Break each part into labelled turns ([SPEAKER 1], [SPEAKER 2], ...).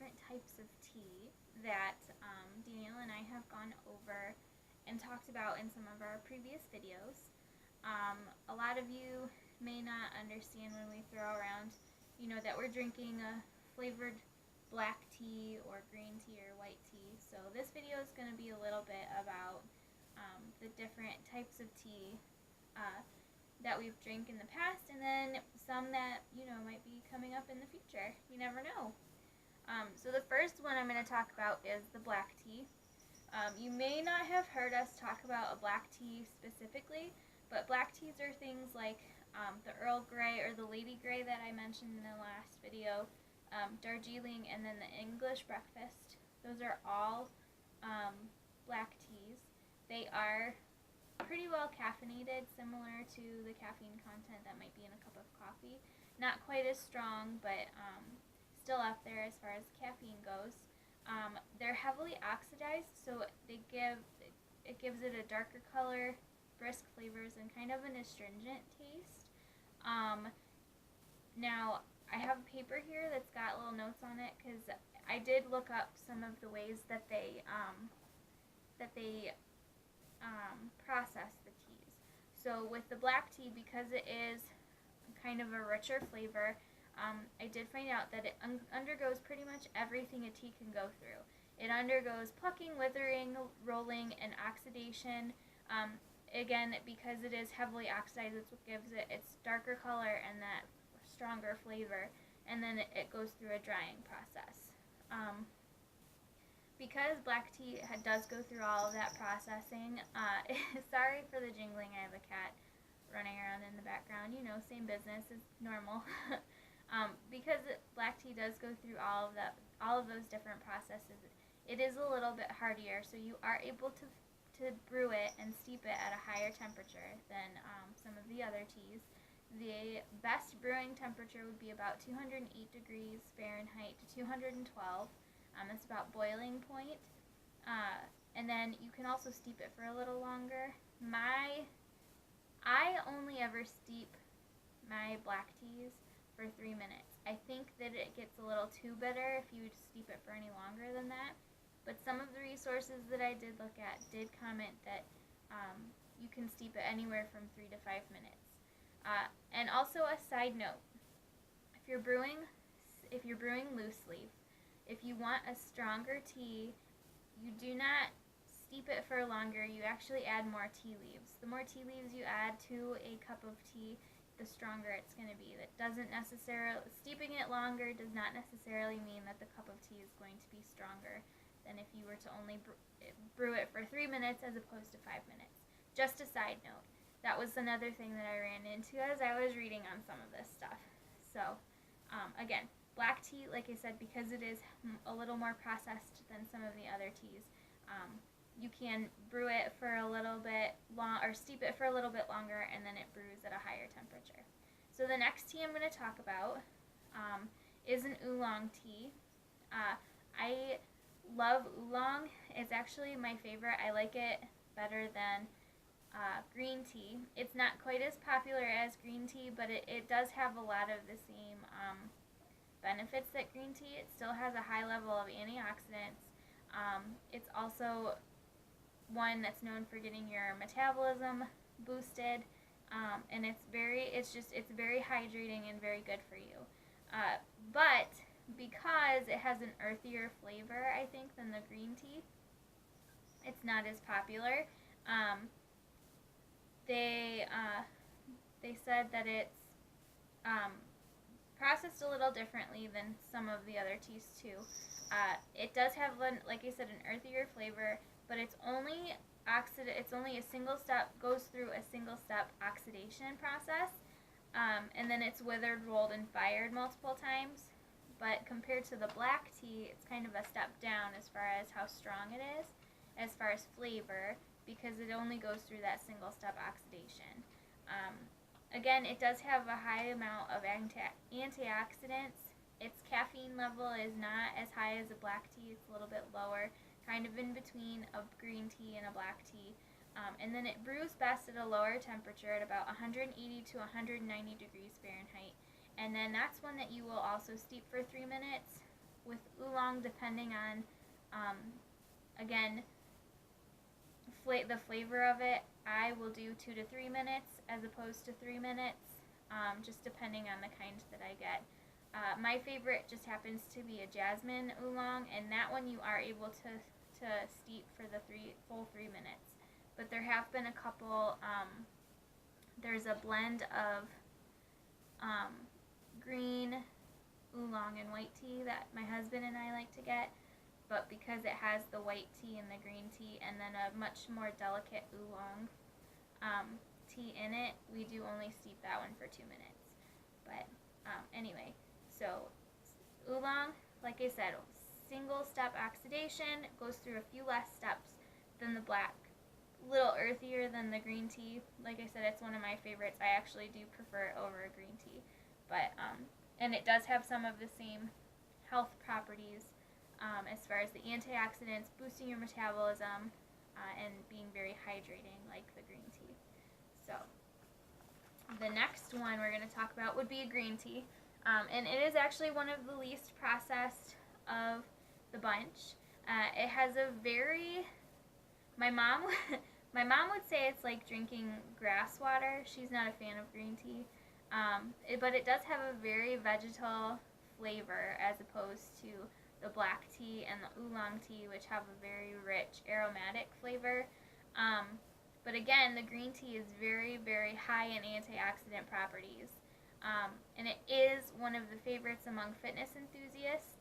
[SPEAKER 1] different types of tea that Daniel and I have gone over and talked about in some of our previous videos. A lot of you may not understand when we throw around, that we're drinking a flavored black tea or green tea or white tea. So this video is going to be a little bit about the different types of tea that we've drank in the past, and then some that might be coming up in the future. You never know. So the first one I'm going to talk about is the black tea. You may not have heard us talk about a black tea specifically, but black teas are things like the Earl Grey or the Lady Grey that I mentioned in the last video, Darjeeling, and then the English breakfast. Those are all black teas. They are pretty well caffeinated, similar to the caffeine content that might be in a cup of coffee. Not quite as strong, but still up there as far as caffeine goes. They're heavily oxidized, so it gives it a darker color, brisk flavors, and kind of an astringent taste. Now, I have a paper here that's got little notes on it because I did look up some of the ways that they process the teas. So with the black tea, because it is kind of a richer flavor, I did find out that it undergoes pretty much everything a tea can go through. It undergoes plucking, withering, rolling, and oxidation. Again, because it is heavily oxidized, it's what gives it its darker color and that stronger flavor. And then it goes through a drying process. Because black tea does go through all of that processing, sorry for the jingling, I have a cat running around in the background, same business as normal. Because black tea does go through all of those different processes, it is a little bit hardier, so you are able to brew it and steep it at a higher temperature than some of the other teas. The best brewing temperature would be about 208 degrees Fahrenheit to 212. That's about boiling point. And then you can also steep it for a little longer. I only ever steep my black teas for 3 minutes. I think that it gets a little too bitter if you steep it for any longer than that. But some of the resources that I did look at did comment that you can steep it anywhere from 3 to 5 minutes. And also a side note, if you're brewing loose leaf, if you want a stronger tea, you do not steep it for longer. You actually add more tea leaves. The more tea leaves you add to a cup of tea, the stronger it's going to be. Steeping it longer does not necessarily mean that the cup of tea is going to be stronger than if you were to only brew it for 3 minutes as opposed to 5 minutes. Just a side note. That was another thing that I ran into as I was reading on some of this stuff. So, again, black tea, like I said, because it is a little more processed than some of the other teas, you can brew it for a little bit or steep it for a little bit longer, and then it brews at a higher temperature. So the next tea I'm going to talk about is an oolong tea. I love oolong. It's actually my favorite. I like it better than green tea. It's not quite as popular as green tea, but it does have a lot of the same benefits that green tea. It still has a high level of antioxidants. It's also one that's known for getting your metabolism boosted, and it's very hydrating and very good for you. But because it has an earthier flavor, I think, than the green tea, it's not as popular. They said that it's processed a little differently than some of the other teas too. It does have, like I said, an earthier flavor, but it's only a single step, goes through a single step oxidation process, and then it's withered, rolled, and fired multiple times. But compared to the black tea, it's kind of a step down as far as how strong it is, as far as flavor, because it only goes through that single step oxidation. Again, it does have a high amount of antioxidants. Its caffeine level is not as high as a black tea. It's a little bit lower, kind of in between a green tea and a black tea. And then it brews best at a lower temperature at about 180 to 190 degrees Fahrenheit. And then that's one that you will also steep for 3 minutes. with oolong, depending on, again, the flavor of it, I will do 2 to 3 minutes as opposed to 3 minutes, just depending on the kind that I get. My favorite just happens to be a jasmine oolong, and that one you are able to steep for the full 3 minutes. But there have been a couple, there's a blend of green oolong and white tea that my husband and I like to get, but because it has the white tea and the green tea and then a much more delicate oolong tea in it, we do only steep that one for 2 minutes. But anyway, so oolong, like I said, single step oxidation, goes through a few less steps than the black, little earthier than the green tea. Like I said, it's one of my favorites. I actually do prefer it over a green tea, but and it does have some of the same health properties as far as the antioxidants, boosting your metabolism, and being very hydrating like the green tea. So the next one we're going to talk about would be a green tea, and it is actually one of the least processed of the bunch. It has a very, my mom would say it's like drinking grass water. She's not a fan of green tea, but it does have a very vegetal flavor as opposed to the black tea and the oolong tea, which have a very rich aromatic flavor. But again, the green tea is very, very high in antioxidant properties. And it is one of the favorites among fitness enthusiasts.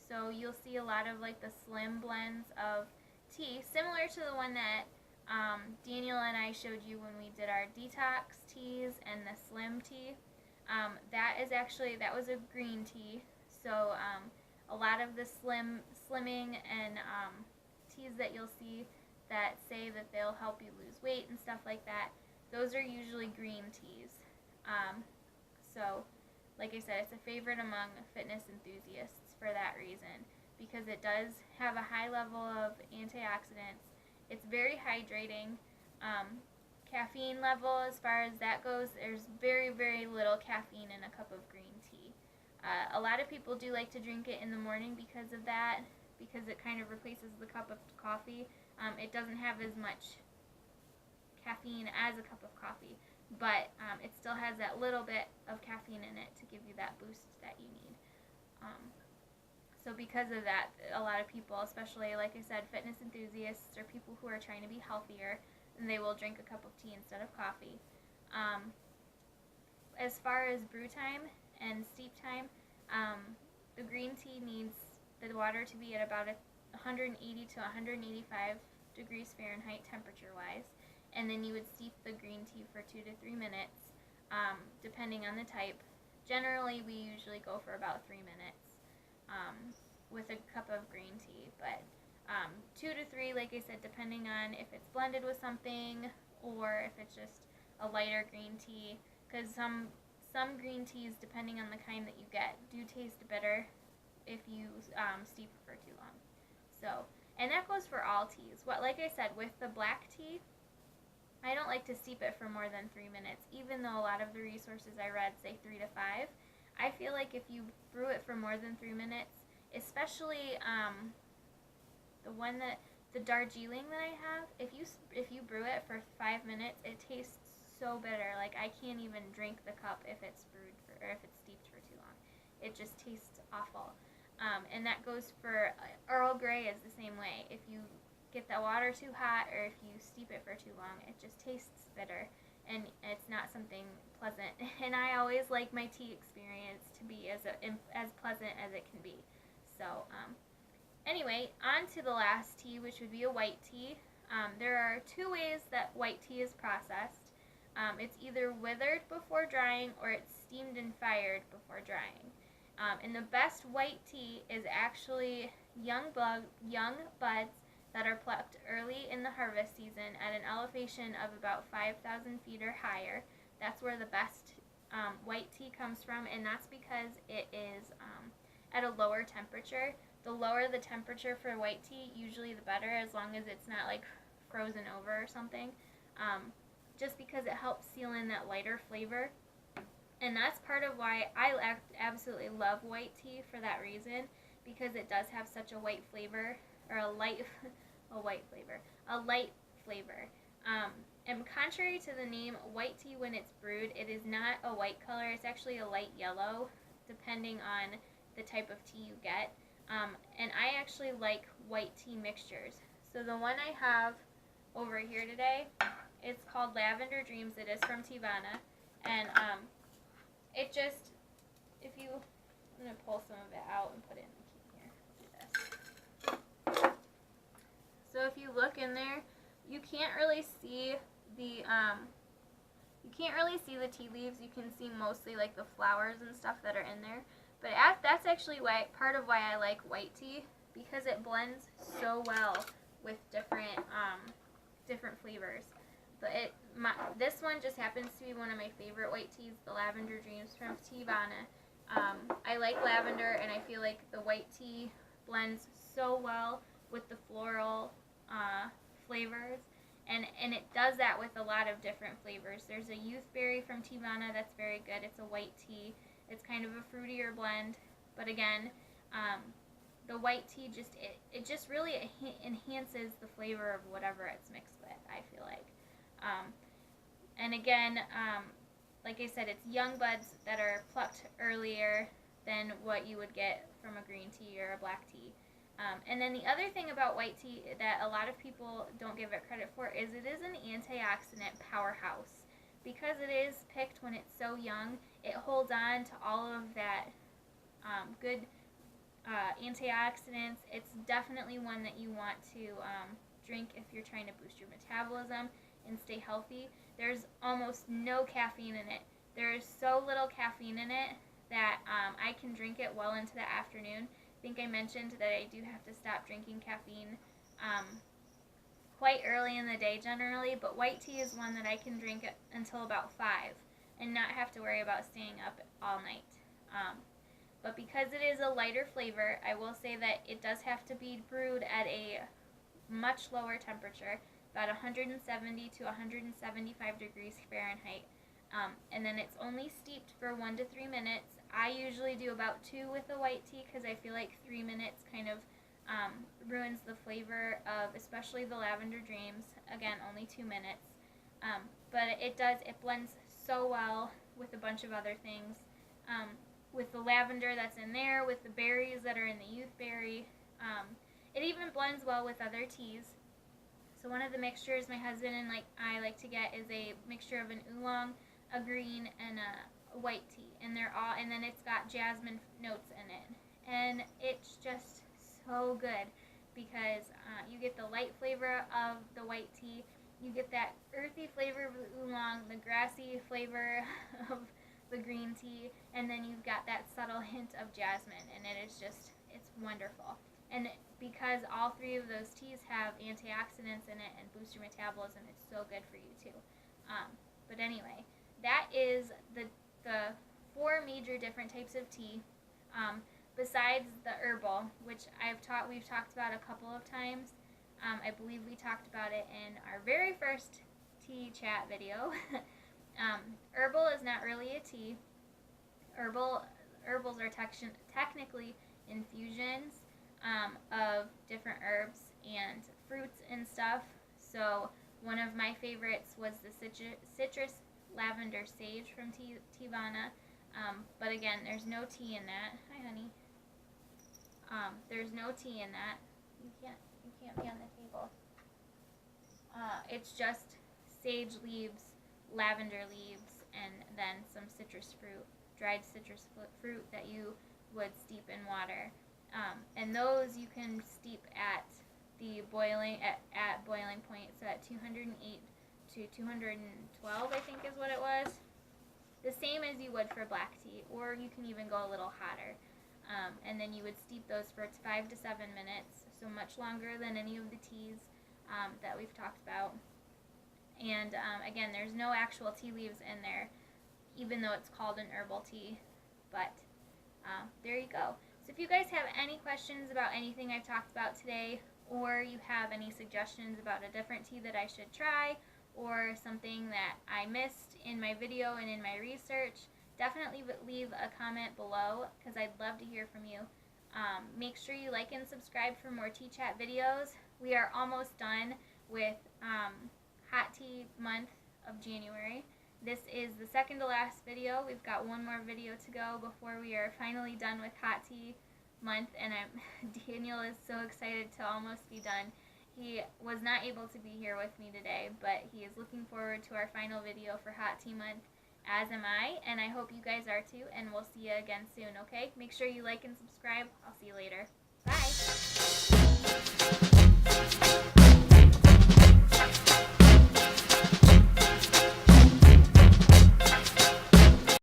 [SPEAKER 1] So you'll see a lot of like the slim blends of tea, similar to the one that Daniel and I showed you when we did our detox teas and the slim tea. That was a green tea. So a lot of the slimming and teas that you'll see that say that they'll help you lose weight and stuff like that, those are usually green teas. So, like I said, it's a favorite among fitness enthusiasts for that reason, because it does have a high level of antioxidants. It's very hydrating. Caffeine level, as far as that goes, there's very, very little caffeine in a cup of green tea. A lot of people do like to drink it in the morning because of that, because it kind of replaces the cup of coffee. It doesn't have as much caffeine as a cup of coffee, but it still has that little bit of caffeine in it to give you that boost that you need. So because of that, a lot of people, especially, like I said, fitness enthusiasts or people who are trying to be healthier, and they will drink a cup of tea instead of coffee. As far as brew time and steep time, the green tea needs the water to be at about 180 to 185 degrees Fahrenheit temperature-wise, and then you would steep the green tea for 2 to 3 minutes, depending on the type. Generally, we usually go for about 3 minutes with a cup of green tea, but 2 to 3, like I said, depending on if it's blended with something or if it's just a lighter green tea, because some green teas, depending on the kind that you get, do taste bitter if you steep it for too long. So, and that goes for all teas. Like I said, with the black tea, I don't like to steep it for more than 3 minutes, even though a lot of the resources I read say 3 to 5. I feel like if you brew it for more than 3 minutes, especially the Darjeeling that I have, if you brew it for 5 minutes, it tastes so bitter. Like, I can't even drink the cup if it's brewed or if it's steeped for too long. It just tastes awful. And that goes for Earl Grey is the same way. If you get the water too hot or if you steep it for too long, it just tastes bitter, and it's not something pleasant. And I always like my tea experience to be as pleasant as it can be. So anyway, on to the last tea, which would be a white tea. There are 2 ways that white tea is processed. It's either withered before drying or it's steamed and fired before drying. And the best white tea is actually young buds that are plucked early in the harvest season at an elevation of about 5,000 feet or higher. That's where the best white tea comes from, and that's because it is at a lower temperature. The lower the temperature for white tea, usually the better, as long as it's not like frozen over or something, just because it helps seal in that lighter flavor. And that's part of why I absolutely love white tea, for that reason, because it does have such a white flavor, or a light, a light flavor. And contrary to the name, white tea, when it's brewed, it is not a white color. It's actually a light yellow, depending on the type of tea you get. And I actually like white tea mixtures. So the one I have over here today, it's called Lavender Dreams. It is from Teavana. And it just, I'm going to pull some of it out and put it in the key here. Do this. So if you look in there, you can't really see the tea leaves. You can see mostly like the flowers and stuff that are in there. But that's actually part of why I like white tea, because it blends so well with different flavors. But this one just happens to be one of my favorite white teas, the Lavender Dreams from Teavana. I like lavender, and I feel like the white tea blends so well with the floral flavors. And it does that with a lot of different flavors. There's a youthberry from Teavana that's very good. It's a white tea. It's kind of a fruitier blend. But again, the white tea just really enhances the flavor of whatever it's mixed with, I feel like. And again, like I said, it's young buds that are plucked earlier than what you would get from a green tea or a black tea. And then the other thing about white tea that a lot of people don't give it credit for is it is an antioxidant powerhouse. Because it is picked when it's so young, it holds on to all of that good antioxidants. It's definitely one that you want to drink if you're trying to boost your metabolism and stay healthy. There's almost no caffeine in it. There is so little caffeine in it that I can drink it well into the afternoon. I think I mentioned that I do have to stop drinking caffeine quite early in the day generally, but white tea is one that I can drink until about 5 and not have to worry about staying up all night. But because it is a lighter flavor, I will say that it does have to be brewed at a much lower temperature, about 170 to 175 degrees Fahrenheit. And then it's only steeped for 1 to 3 minutes. I usually do about 2 with the white tea because I feel like 3 minutes kind of ruins the flavor of especially the Lavender Dreams. Again, only 2 minutes. But it blends so well with a bunch of other things. With the lavender that's in there, with the berries that are in the youthberry. It even blends well with other teas. So one of the mixtures my husband and I like to get is a mixture of an oolong, a green, and a white tea. And then it's got jasmine notes in it. And it's just so good because you get the light flavor of the white tea, you get that earthy flavor of the oolong, the grassy flavor of the green tea, and then you've got that subtle hint of jasmine, and it's wonderful. And because all 3 of those teas have antioxidants in it and boost your metabolism, it's so good for you too. But anyway, that is the 4 major different types of tea. Besides the herbal, which we've talked about a couple of times. I believe we talked about it in our very first tea chat video. Herbal is not really a tea. Herbals are technically infusions of different herbs and fruits and stuff. So one of my favorites was the citrus lavender sage from Teavana. But again, there's no tea in that. Hi, honey. There's no tea in that. You can't be on the table. It's just sage leaves, lavender leaves, and then some dried citrus fruit that you would steep in water. And those you can steep at the boiling point, so at 208 to 212, I think is what it was. The same as you would for black tea, or you can even go a little hotter. And then you would steep those for 5 to 7 minutes, so much longer than any of the teas that we've talked about. And again, there's no actual tea leaves in there, even though it's called an herbal tea. But there you go. So if you guys have any questions about anything I've talked about today, or you have any suggestions about a different tea that I should try, or something that I missed in my video and in my research, definitely leave a comment below because I'd love to hear from you. Make sure you like and subscribe for more tea chat videos. We are almost done with hot tea month of January. This is the second to last video. We've got one more video to go before we are finally done with hot tea month, and Daniel is so excited to almost be done. He was not able to be here with me today, but he is looking forward to our final video for hot tea month, as am I, and I hope you guys are too, and we'll see you again soon, okay? Make sure you like and subscribe. I'll see you later. Bye!